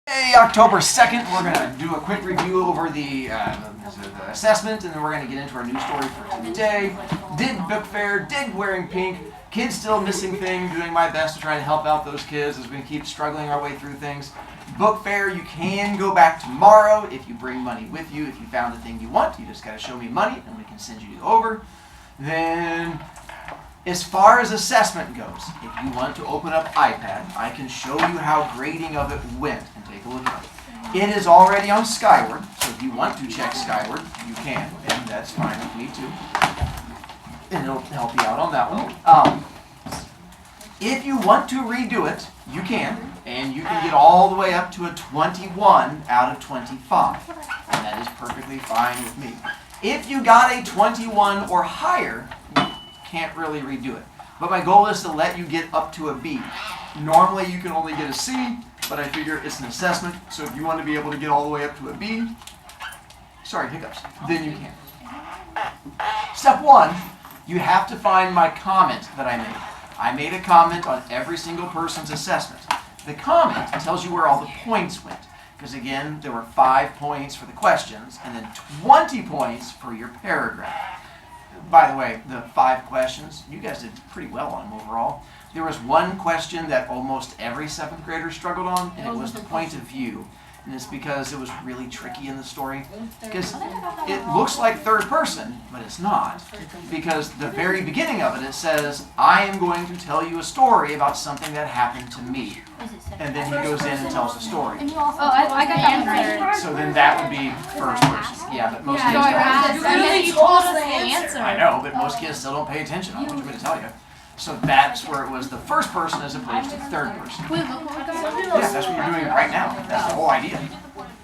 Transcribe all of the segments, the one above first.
Hey, October 2nd, we're going to do a quick review over the assessment, and then we're going to get into our news story for today. Did book fair, did wearing pink, kids still missing thing, doing my best to try and help out those kids as we keep struggling our way through things. Book fair, you can go back tomorrow if you bring money with you. If you found the thing you want, you just got to show me money and we can send you over. Then, as far as assessment goes, if you want to open up iPad, I can show you how grading of it went and take a look at it. It is already on Skyward, so if you want to check Skyward, you can, and that's fine with me too. And it'll help you out on that one. If you want to redo it, you can, and you can get all the way up to a 21 out of 25, and that is perfectly fine with me. If you got a 21 or higher, can't really redo it. But my goal is to let you get up to a B. Normally you can only get a C, but I figure it's an assessment, so if you want to be able to get all the way up to a B, sorry, hiccups, then you can. Step one, you have to find my comment that I made. I made a comment on every single person's assessment. The comment tells you where all the points went, because again, there were 5 points for the questions, and then 20 points for your paragraph. By the way, the 5 questions, you guys did pretty well on them overall. There was one question that almost every 7th grader struggled on, and it was the point of view. And it's because it was really tricky in the story. Because it looks like third person, but it's not. Because the very beginning of it, it says, I am going to tell you a story about something that happened to me. And then he goes in and tells the story. Oh, I got that one right. So then that would be first person. Yeah, but most kids don't. You really told us the answer. I know, but most kids still don't pay attention. I want me to tell you. So that's where it was the first person as opposed to the third person. Yeah, that's what you're doing right now. That's the whole idea.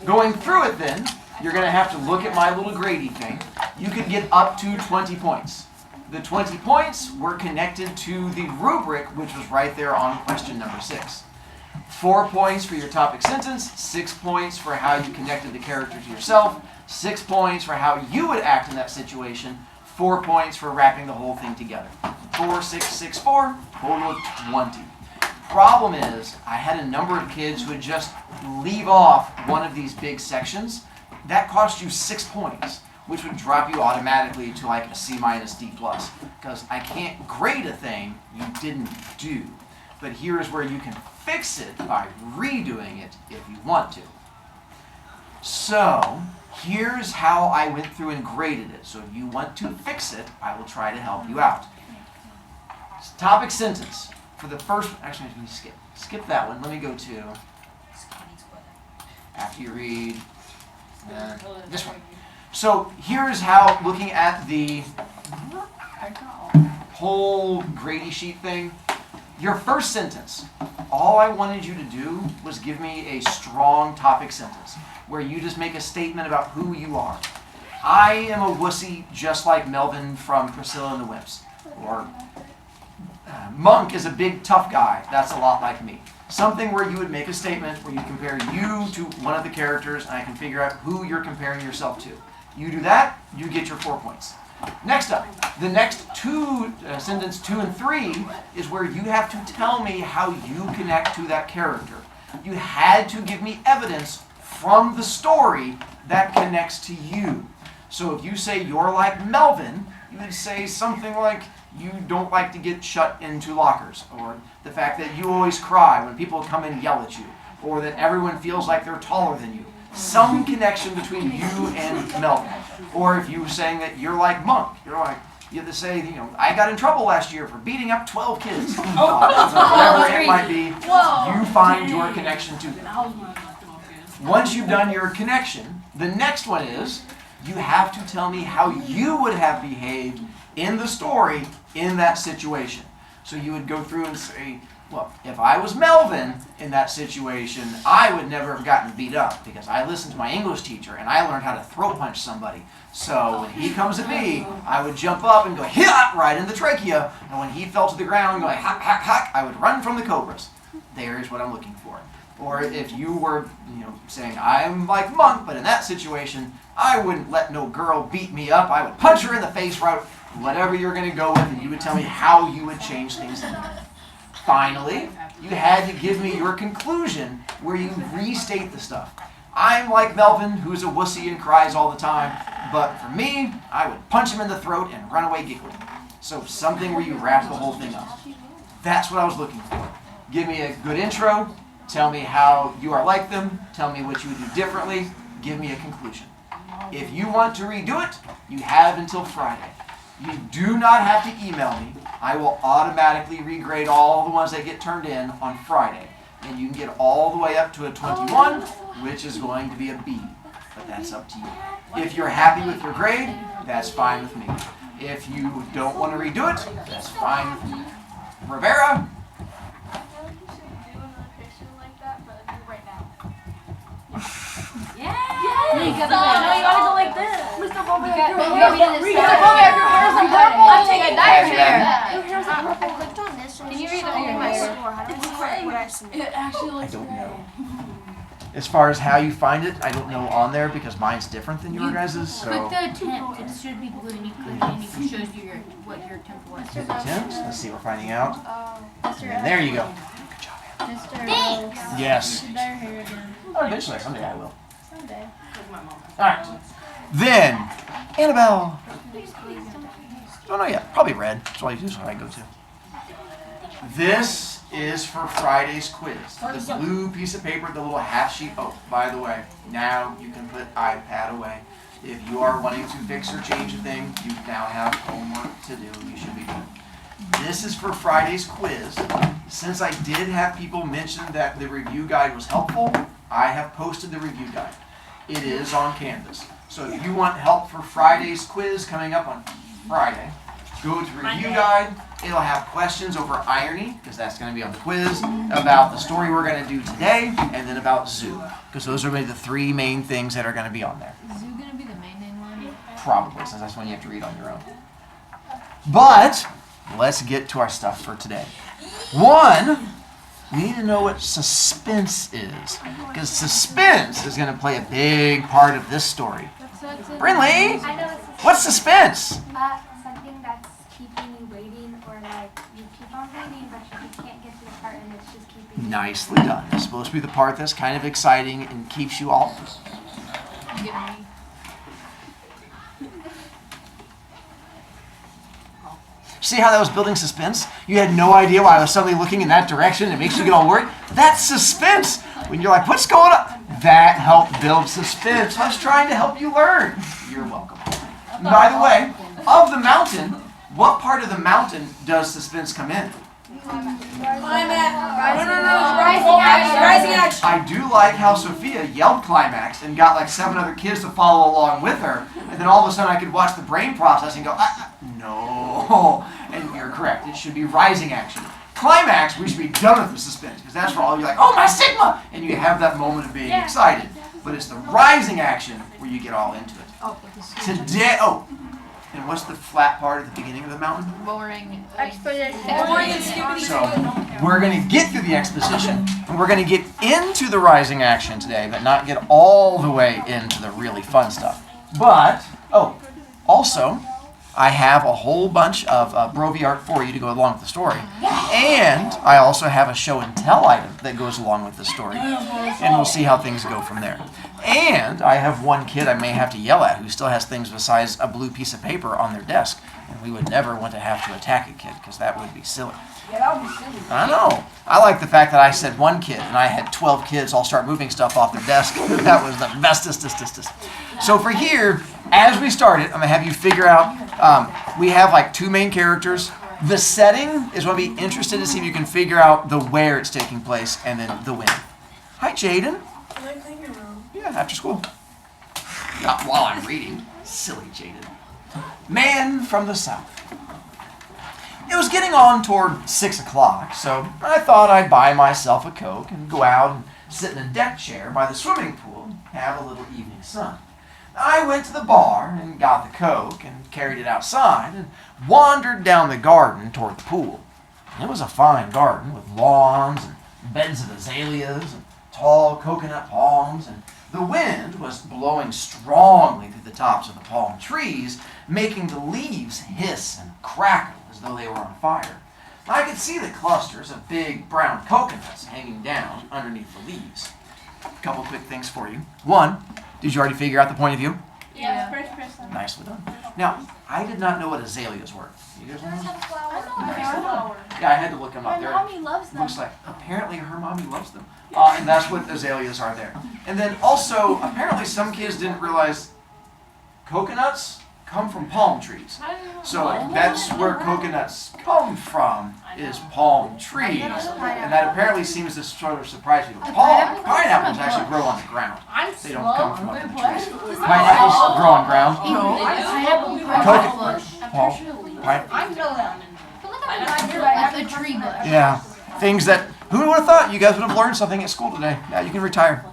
Going through it then, you're going to have to look at my little grady thing. You could get up to 20 points. The 20 points were connected to the rubric, which was right there on question number 6. 4 points for your topic sentence, 6 points for how you connected the character to yourself, 6 points for how you would act in that situation, 4 points for wrapping the whole thing together. 4, 6, 6, 4, total of 20. Problem is, I had a number of kids who would just leave off one of these big sections. That cost you 6 points, which would drop you automatically to like a C minus D plus, because I can't grade a thing you didn't do. But here's where you can fix it by redoing it if you want to. So, here's how I went through and graded it. So if you want to fix it, I will try to help you out. Topic sentence. For the first, actually, let me skip that one. Let me go to, after you read, this one. So here's how, looking at the whole Grady sheet thing, your first sentence, all I wanted you to do was give me a strong topic sentence where you just make a statement about who you are. I am a wussy just like Melvin from Priscilla and the Wimps. Or Monk is a big tough guy. That's a lot like me. Something where you would make a statement where you compare you to one of the characters and I can figure out who you're comparing yourself to. You do that, you get your 4 points. Next up, the next two, sentence 2 and 3, is where you have to tell me how you connect to that character. You had to give me evidence from the story that connects to you. So if you say you're like Melvin, you would say something like you don't like to get shut into lockers, or the fact that you always cry when people come and yell at you, or that everyone feels like they're taller than you. Some connection between you and Melvin. Or if you were saying that you're like Monk, you have to say, I got in trouble last year for beating up 12 kids. Whatever it might be, you find your connection to them. Once you've done your connection, the next one is, you have to tell me how you would have behaved in the story in that situation. So you would go through and say, well, if I was Melvin in that situation, I would never have gotten beat up because I listened to my English teacher and I learned how to throat punch somebody. So when he comes at me, I would jump up and go, hit right in the trachea. And when he fell to the ground going, hack, hack, hack, I would run from the cobras. There's what I'm looking for. Or if you were, saying, I'm like Monk, but in that situation, I wouldn't let no girl beat me up. I would punch her in the face, right? Whatever you're going to go with, and you would tell me how you would change things in there. Finally, you had to give me your conclusion where you restate the stuff. I'm like Melvin, who's a wussy and cries all the time, but for me, I would punch him in the throat and run away giggling. So something where you wrap the whole thing up. That's what I was looking for. Give me a good intro, tell me how you are like them, tell me what you would do differently, give me a conclusion. If you want to redo it, you have until Friday. You do not have to email me. I will automatically regrade all the ones that get turned in on Friday. And you can get all the way up to a 21, which is going to be a B. But that's up to you. If you're happy with your grade, that's fine with me. If you don't want to redo it, that's fine with me. Rivera? Yeah. No, you gotta go like this. Mr. Brovicast, I'm taking that hair. Can you read my score? How do I It actually I don't know. As far as how you find it, I don't know on there because mine's different than your guys's. So Click the temp. It should be blue, and you click it, and it shows you what your temp was. hit the temps. Let's see, we're finding out. And there you go. Good job, man. Thanks. Yes. Better hair again. Oh, eventually, someday I will. Someday. All right. Then, Annabelle. Don't know yet. Probably red. That's all you do. That's what I go to. This is for Friday's quiz. The blue piece of paper, the little half sheet. Oh, by the way, now you can put iPad away. If you are wanting to fix or change a thing, you now have homework to do. You should be good. This is for Friday's quiz. Since I did have people mention that the review guide was helpful, I have posted the review guide. It is on Canvas. So if you want help for Friday's quiz coming up on Friday, go to review guide. It'll have questions over irony, because that's going to be on the quiz, about the story we're going to do today, and then about zoo, because those are really the three main things that are going to be on there. Is Zoo gonna be the main one? Probably, since that's one you have to read on your own. But let's get to our stuff for today. One, we need to know what suspense is, because suspense is going to play a big part of this story. Brinley, I know what's suspense? something that's keeping you waiting, or like you keep on waiting, but you can't get to the part, and it's just keeping you. Nicely done. It's supposed to be the part that's kind of exciting and keeps you all. Get me. See how that was building suspense? You had no idea why I was suddenly looking in that direction. It makes you get all worried. That's suspense. When you're like, what's going on? That helped build suspense. I was trying to help you learn. You're welcome. And by the way, of the mountain, what part of the mountain does suspense come in? Rising action. I do like how Sophia yelled climax and got like 7 other kids to follow along with her. And then all of a sudden I could watch the brain process and go, no. And you're correct. It should be rising action. Climax, we should be done with the suspense, because that's where all you're like, oh, my sigma! And you have that moment of being excited. But it's the rising action where you get all into it. Today, and what's the flat part at the beginning of the mountain? Boring. So we're going to get through the exposition, and we're going to get into the rising action today, but not get all the way into the really fun stuff. But, also, I have a whole bunch of Brovy art for you to go along with the story. And I also have a show and tell item that goes along with the story. And we'll see how things go from there. And I have one kid I may have to yell at who still has things besides a blue piece of paper on their desk. And we would never want to have to attack a kid, because that would be silly. I know. I like the fact that I said one kid and I had 12 kids all start moving stuff off their desk. That was the bestest. So for here, as we started, I'm going to have you figure out, we have like 2 main characters. The setting is what I'll be interested to see if you can figure out the where it's taking place, and then the when. Hi, Jaden. Yeah, after school. Not while I'm reading. Silly Jaden. Man from the South. It was getting on toward 6 o'clock, so I thought I'd buy myself a Coke and go out and sit in a deck chair by the swimming pool and have a little evening sun. I went to the bar and got the Coke and carried it outside and wandered down the garden toward the pool. It was a fine garden with lawns and beds of azaleas and tall coconut palms, and the wind was blowing strongly through the tops of the palm trees, making the leaves hiss and crackle as though they were on fire. I could see the clusters of big brown coconuts hanging down underneath the leaves. A couple quick things for you. One, did you already figure out the point of view? Yeah. First person. Nicely done. Now, I did not know what azaleas were. You guys know? Yeah, I had to look them up. My They're, mommy loves them. looks like apparently her mommy loves them, and that's what azaleas are there. And then also, apparently some kids didn't realize coconuts come from palm trees. So that's where coconuts come from, is palm trees. And that apparently seems to sort of surprise people. Pineapples actually grow on the ground. They don't come from up in the trees. Pineapples grow on ground. That's a tree bush. Yeah, things that, who would have thought you guys would have learned something at school today? Now you can retire.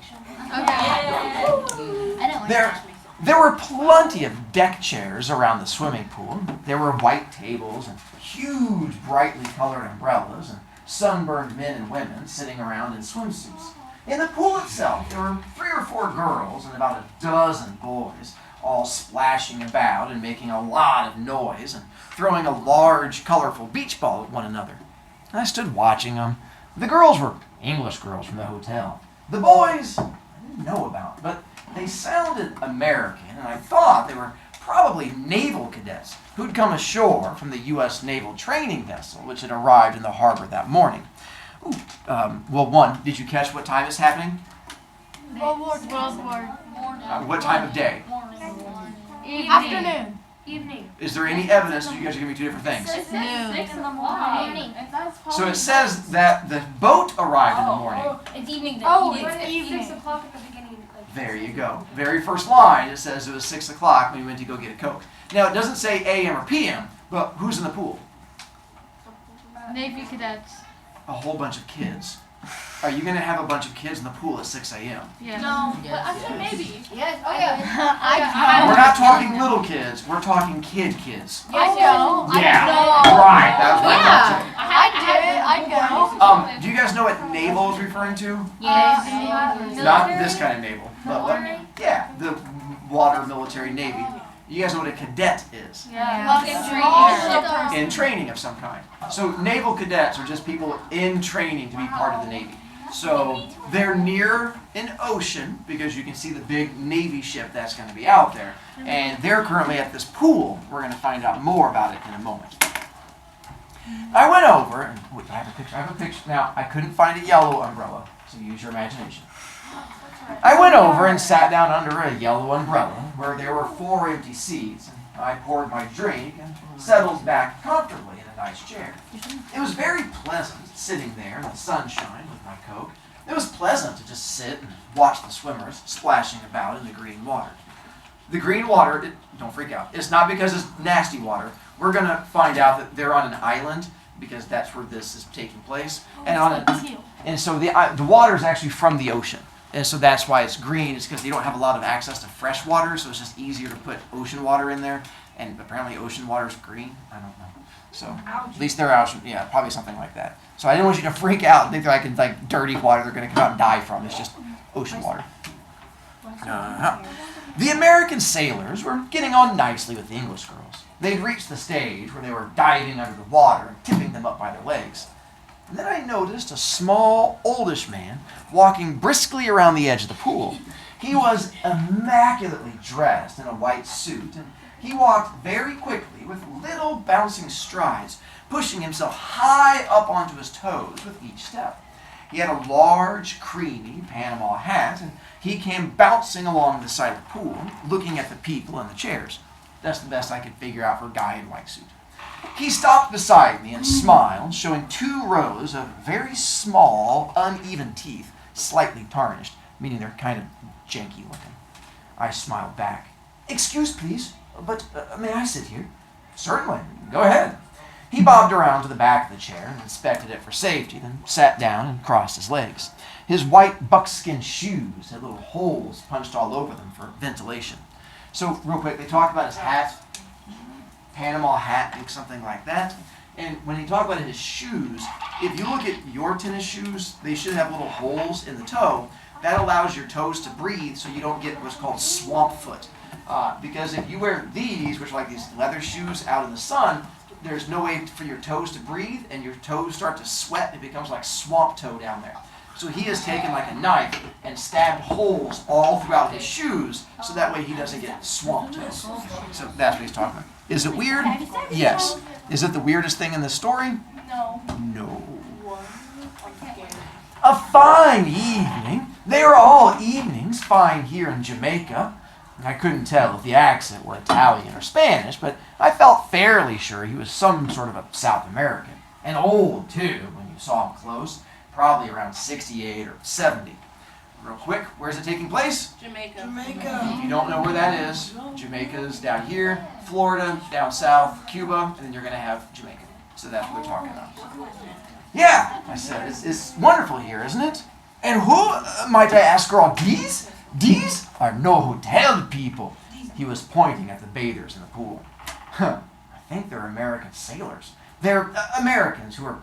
There were plenty of deck chairs around the swimming pool. There were white tables and huge brightly colored umbrellas and sunburned men and women sitting around in swimsuits. In the pool itself, there were 3 or 4 girls and about a dozen boys, all splashing about and making a lot of noise and throwing a large, colorful beach ball at one another. I stood watching them. The girls were English girls from the hotel. The boys, I didn't know about, but they sounded American, and I thought they were probably naval cadets who'd come ashore from the U.S. naval training vessel, which had arrived in the harbor that morning. Ooh, well, one, did you catch what time it's happening? World War. What time of day? Afternoon. Evening. Is there any evidence that you guys are giving me 2 different things? 6 in the morning. So it says that the boat arrived in the morning. It's evening. Oh, But it's it's evening. 6 o'clock at the beginning. There you go. Very first line, it says it was 6 o'clock when we went to go get a Coke. Now, it doesn't say a.m. or p.m., but who's in the pool? Navy cadets. A whole bunch of kids. Are you going to have a bunch of kids in the pool at 6 a.m.? Yeah. No, but I said maybe. Yes. Oh We're not talking little kids. We're talking kids. I go. Yeah. Right. That's what I go. I'm saying. Do you guys know what naval is referring to? Yes. Not this kind of naval. But what? Yeah, the water military navy. You guys know what a cadet is? Yeah. In training of some kind. So naval cadets are just people in training to be part of the Navy. So they're near an ocean because you can see the big Navy ship that's going to be out there. And they're currently at this pool. We're going to find out more about it in a moment. I went over, and wait, I have a picture. Now, I couldn't find a yellow umbrella, so use your imagination. I went over and sat down under a yellow umbrella where there were 4 empty seats. I poured my drink and settled back comfortably in a nice chair. It was very pleasant sitting there in the sunshine with my Coke. It was pleasant to just sit and watch the swimmers splashing about in the green water. The green water, don't freak out, it's not because it's nasty water. We're going to find out that they're on an island because that's where this is taking place. And so the water is actually from the ocean. And so that's why it's green, is because they don't have a lot of access to fresh water, so it's just easier to put ocean water in there. And apparently ocean water is green. I don't know. So at least they're ocean, yeah, probably something like that. So I didn't want you to freak out and think they're like dirty water they're going to come out and die from. It's just ocean water. The American sailors were getting on nicely with the English girls. They'd reached the stage where they were diving under the water and tipping them up by their legs. And then I noticed a small, oldish man walking briskly around the edge of the pool. He was immaculately dressed in a white suit, and he walked very quickly with little bouncing strides, pushing himself high up onto his toes with each step. He had a large, creamy Panama hat, and he came bouncing along the side of the pool, looking at the people in the chairs. That's the best I could figure out for a guy in a white suit. He stopped beside me and smiled, showing 2 rows of very small, uneven teeth, slightly tarnished, meaning they're kind of janky looking. I smiled back. "Excuse, please, but may I sit here?" "Certainly. Go ahead." He bobbed around to the back of the chair and inspected it for safety, then sat down and crossed his legs. His white buckskin shoes had little holes punched all over them for ventilation. So, real quick, they talked about his hat. Panama hat, think something like that. And when he talked about his shoes, if you look at your tennis shoes, they should have little holes in the toe. That allows your toes to breathe so you don't get what's called swamp foot. Because if you wear these, which are like these leather shoes out in the sun, there's no way for your toes to breathe, and your toes start to sweat. It becomes like swamp toe down there. So he has taken like a knife and stabbed holes all throughout his shoes, so that way he doesn't get swamp toes. So that's what he's talking about. Is it weird? Yes. Is it the weirdest thing in the story? No. No. A fine evening. They are all evenings fine here in Jamaica. I couldn't tell if the accent were Italian or Spanish, but I felt fairly sure he was some sort of a South American. And old, too, when you saw him close. Probably around 68 or 70. Real quick, where's it taking place? Jamaica. If you don't know where that is, Jamaica's down here, Florida, down south, Cuba, and then you're going to have Jamaica. So that's what we're talking about. Yeah, I said, it's wonderful here, isn't it? And who, might I ask, are all these? These are no hotel people. He was pointing at the bathers in the pool. Huh, I think they're American sailors. They're Americans who are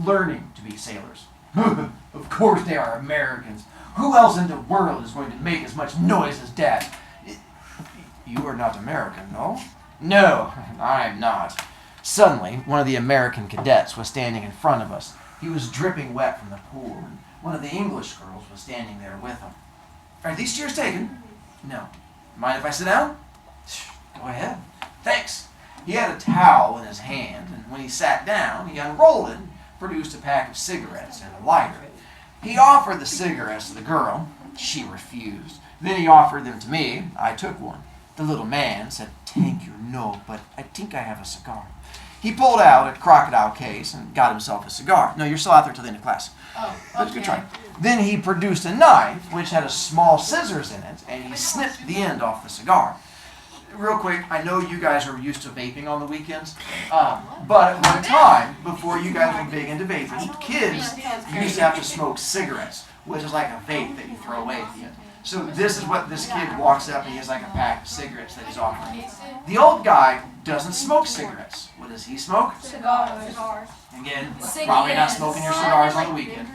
learning to be sailors. Of course they are Americans. Who else in the world is going to make as much noise as that? You are not American, no? No, I'm not. Suddenly, one of the American cadets was standing in front of us. He was dripping wet from the pool, and one of the English girls was standing there with him. Are these chairs taken? No. Mind if I sit down? Go ahead. Thanks. He had a towel in his hand, and when he sat down, he unrolled it and produced a pack of cigarettes and a lighter. He offered the cigarettes to the girl. She refused. Then he offered them to me. I took one. The little man said, "Thank you, no, but I think I have a cigar." He pulled out a crocodile case and got himself a cigar. No, you're still out there till the end of class. Oh, That's a good okay. try. Then he produced a knife, which had a small scissors in it, and he snipped the end off the cigar. Real quick, I know you guys are used to vaping on the weekends, but at one time, before you guys were big into vaping, kids used to have to smoke cigarettes, which is like a vape that you throw away at the end. So this is what this kid walks up and he has like a pack of cigarettes that he's offering. The old guy doesn't smoke cigarettes. What does he smoke? Cigars. Again, probably not smoking your cigars on the weekend.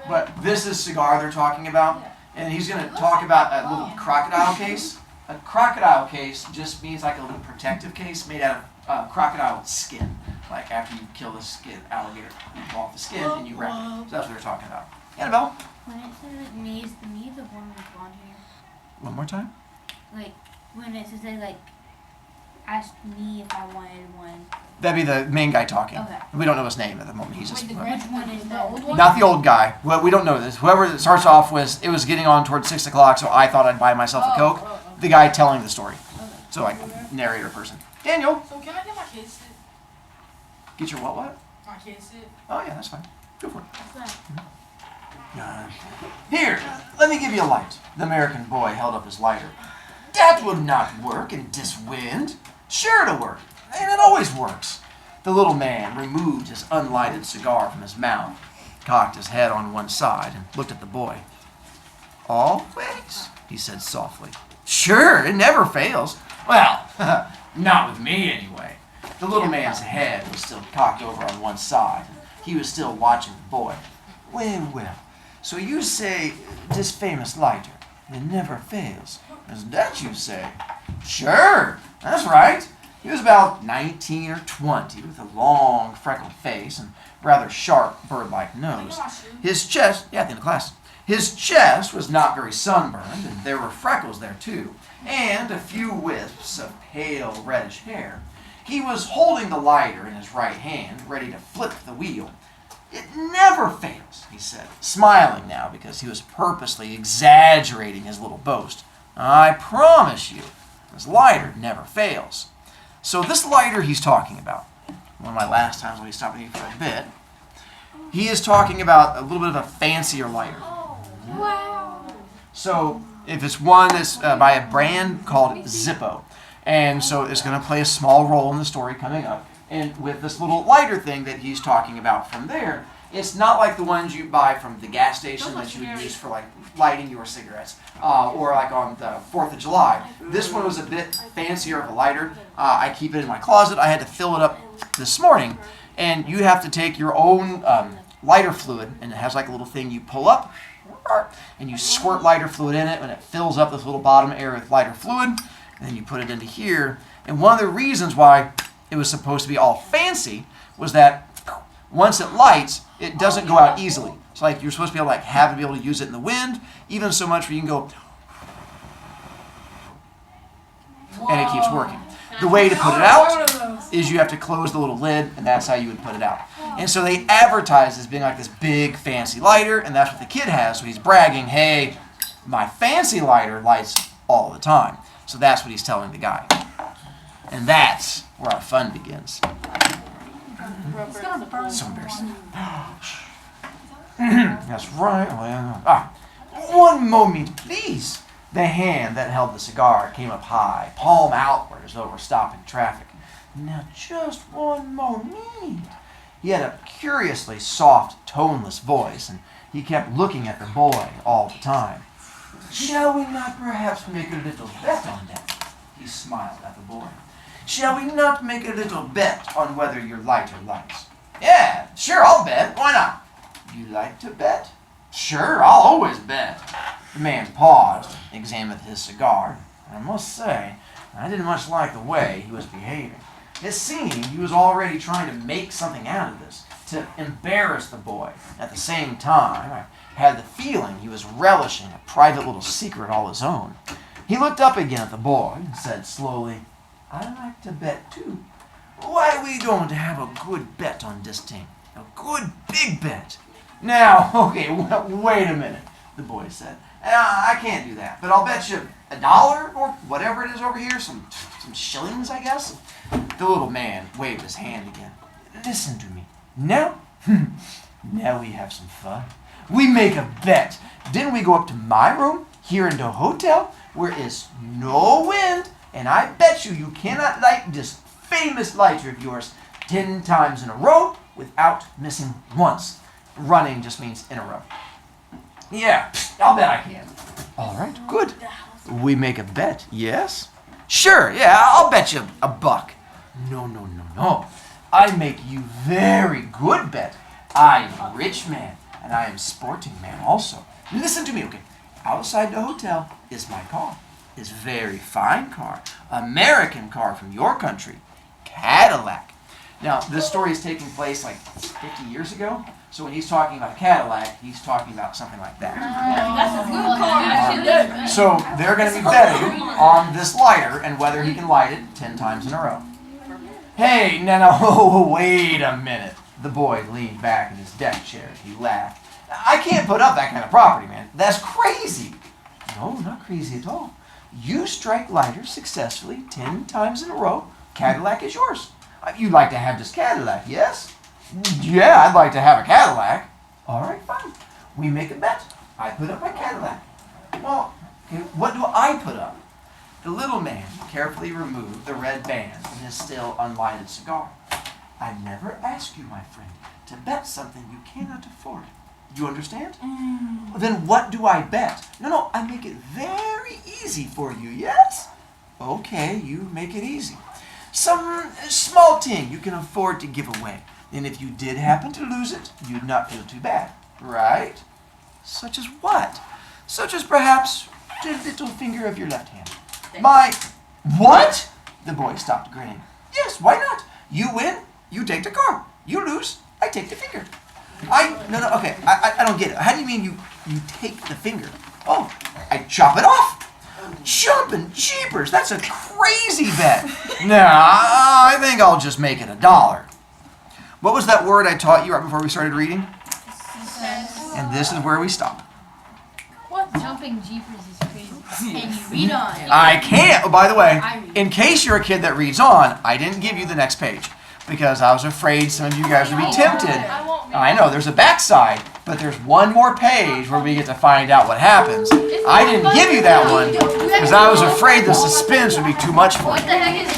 But this is cigar they're talking about, and he's going to talk about a little crocodile case. A crocodile case just means like a little protective case made out of crocodile skin. Like after you kill the skin, alligator, you pull off the skin and you wrap it. So that's what they're talking about. Annabelle? When it says it needs the one with blonde hair. One more time. Like when it says like asked me if I wanted one. That'd be the main guy talking. Okay. We don't know his name at the moment. He's just Which one is that? old one? not the old guy. Well, we don't know this. Whoever it starts off with, it was getting on towards 6 o'clock, so I thought I'd buy myself a Coke. The guy telling the story. So like narrator person. Daniel, So can I get my kids sit? get your what? My kids sit? Oh yeah, that's fine. Go for it. What's that? Here, let me give you a light. The American boy held up his lighter. That would not work in this wind. Sure to work, and it always works. The little man removed his unlighted cigar from his mouth, cocked his head on one side, and looked at the boy. Always, he said softly. Sure, it never fails. Well, not with me anyway. The little man's head was still cocked over on one side, and he was still watching the boy. Well, so you say this famous lighter, it never fails. Is that you say? Sure, that's right. He was about 19 or 20 with a long freckled face and rather sharp bird-like nose. His chest, at the end of class, his chest was not very sunburned, and there were freckles there too, and a few wisps of pale reddish hair. He was holding the lighter in his right hand, ready to flip the wheel. It never fails, he said, smiling now because he was purposely exaggerating his little boast. I promise you, this lighter never fails. So this lighter he's talking about, one of my last times when he stopped me for a bit, he is talking about a little bit of a fancier lighter. Wow. So if it's one that's by a brand called Zippo, and so it's going to play a small role in the story coming up. And with this little lighter thing that he's talking about from there, it's not like the ones you buy from the gas station that you would use for like lighting your cigarettes, or like on the 4th of July. This one was a bit fancier of a lighter. I keep it in my closet. I had to fill it up this morning, and you have to take your own lighter fluid, and it has like a little thing you pull up, and you squirt lighter fluid in it, and it fills up this little bottom area with lighter fluid, and then you put it into here. And one of the reasons why it was supposed to be all fancy was that once it lights, it doesn't go out easily. It's like you're supposed to be able to have to be able to use it in the wind, even so much where you can go, and it keeps working. The way to put it out is you have to close the little lid, and that's how you would put it out. And so they advertise as being like this big fancy lighter, and that's what the kid has. So he's bragging, hey, my fancy lighter lights all the time. So that's what he's telling the guy. And that's where our fun begins. So embarrassing. That's right. One moment, please. The hand that held the cigar came up high, palm outward, as though it were stopping traffic. Now, just one moment. He had a curiously soft, toneless voice, and he kept looking at the boy all the time. Shall we not perhaps make a little bet on that? He smiled at the boy. Shall we not make a little bet on whether your lighter lights? Yeah, sure, I'll bet. Why not? You like to bet? Sure, I'll always bet. The man paused, examined his cigar, and I must say, I didn't much like the way he was behaving. It seemed he was already trying to make something out of this, to embarrass the boy. At the same time, I had the feeling he was relishing a private little secret all his own. He looked up again at the boy and said slowly, I like to bet too. Why we don't have a good bet on this thing? A good big bet. Now, okay, wait a minute, the boy said. I can't do that, but I'll bet you $1 or whatever it is over here, some shillings, I guess. The little man waved his hand again. Listen to me. Now we have some fun. We make a bet. Then we go up to my room here in the hotel where is no wind, and I bet you cannot light this famous lighter of yours 10 times in a row without missing once. Running just means in a row. Yeah, I'll bet I can. All right, good. We make a bet, yes? Sure, yeah, I'll bet you $1. No. I make you very good bet. I am rich man, and I am sporting man also. Listen to me, okay? Outside the hotel is my car. It's very fine car. American car from your country. Cadillac. Now, this story is taking place like 50 years ago. So when he's talking about a Cadillac, he's talking about something like that. That's a good car. So they're going to be betting on this lighter and whether he can light it 10 times in a row. Hey, no, wait a minute. The boy leaned back in his deck chair. He laughed. I can't put up that kind of property, man. That's crazy. No, not crazy at all. You strike lighter successfully 10 times in a row. Cadillac is yours. You'd like to have this Cadillac, yes? Yeah, I'd like to have a Cadillac. All right, fine. We make a bet. I put up my Cadillac. Well, what do I put up? The little man carefully removed the red band from his still unlighted cigar. I never ask you, my friend, to bet something you cannot afford. You understand? Well, then what do I bet? No, I make it very easy for you, yes? Okay, you make it easy. Some small thing you can afford to give away. And if you did happen to lose it, you'd not feel too bad, right? Such as what? Such as perhaps the little finger of your left hand. What? The boy stopped grinning. Yes, why not? You win, you take the car. You lose, I take the finger. Okay, I don't get it. How do you mean you take the finger? Oh, I chop it off. Jumping jeepers, that's a crazy bet. Nah, I think I'll just make it $1. What was that word I taught you right before we started reading? And this is where we stop. What? Jumping jeepers is crazy. Can you read on? I can't. Oh, by the way, in case you're a kid that reads on, I didn't give you the next page because I was afraid some of you guys would be tempted. I know, there's a backside, but there's one more page where we get to find out what happens. I didn't give you that one because I was afraid the suspense would be too much for you. What the heck is